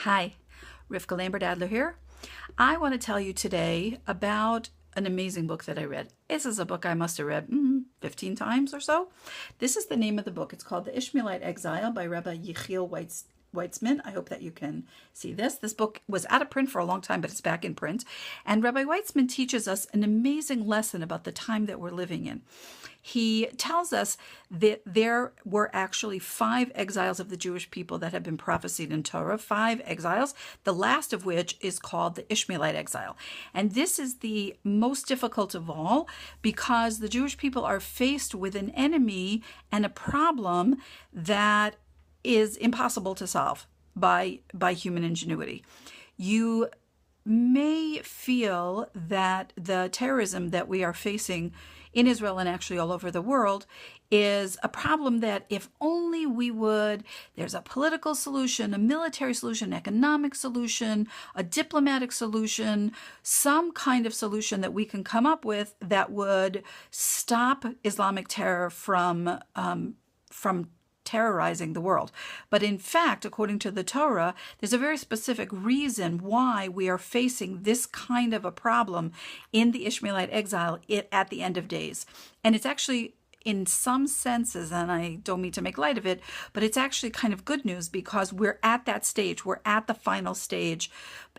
Hi, Rivka Lambert-Adler here. I want to tell you today about an amazing book that I read. This is a book I must have read 15 times or so. This is the name of the book. It's called The Ishmaelite Exile by Rabbi Yechiel Weitzman. I hope that you can see this. This book was out of print for a long time, but it's back in print. And Rabbi Weitzman teaches us an amazing lesson about the time that we're living in. He tells us that there were actually 5 exiles of the Jewish people that have been prophesied in Torah, 5 exiles, the last of which is called the Ishmaelite Exile. And this is the most difficult of all because the Jewish people are faced with an enemy and a problem that is impossible to solve by human ingenuity. You may feel that the terrorism that we are facing in Israel and actually all over the world is a problem that if only we would, there's a political solution, a military solution, an economic solution, a diplomatic solution, some kind of solution that we can come up with that would stop Islamic terror from terrorizing the world. But in fact, according to the Torah, there's a very specific reason why we are facing this kind of a problem in the Ishmaelite exile at the end of days. And it's actually, in some senses, and I don't mean to make light of it, but it's actually kind of good news because we're at that stage. We're at the final stage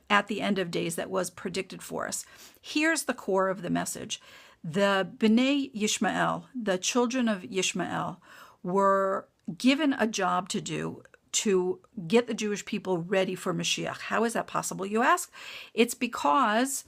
at the end of days that was predicted for us. Here's the core of the message. The Bnei Yishmael, the children of Ishmael, were given a job to do to get the Jewish people ready for Mashiach. How is that possible, you ask? It's because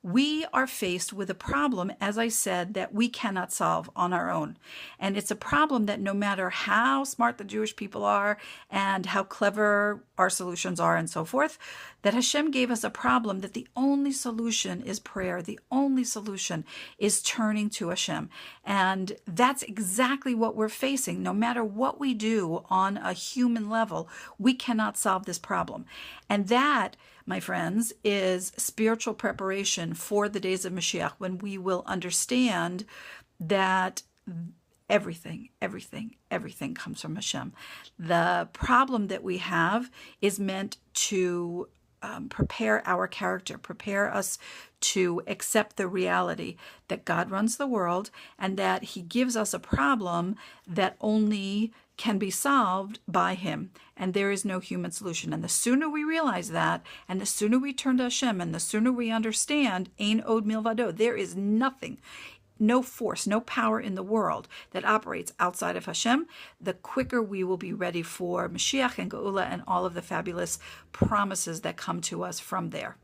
we are faced with a problem, as I said, that we cannot solve on our own. And it's a problem that no matter how smart the Jewish people are and how clever our solutions are and so forth, that Hashem gave us a problem that the only solution is prayer. The only solution is turning to Hashem. And that's exactly what we're facing. No matter what we do on a human level, we cannot solve this problem. And that, my friends, is spiritual preparation for the days of Mashiach, when we will understand that everything comes from Hashem. The problem that we have is meant to prepare our character, prepare us to accept the reality that God runs the world and that He gives us a problem that only can be solved by Him. And there is no human solution. And the sooner we realize that, and the sooner we turn to Hashem, and the sooner we understand, Ein od milvado, there is nothing, no force, no power in the world that operates outside of Hashem, the quicker we will be ready for Mashiach and Geula and all of the fabulous promises that come to us from there.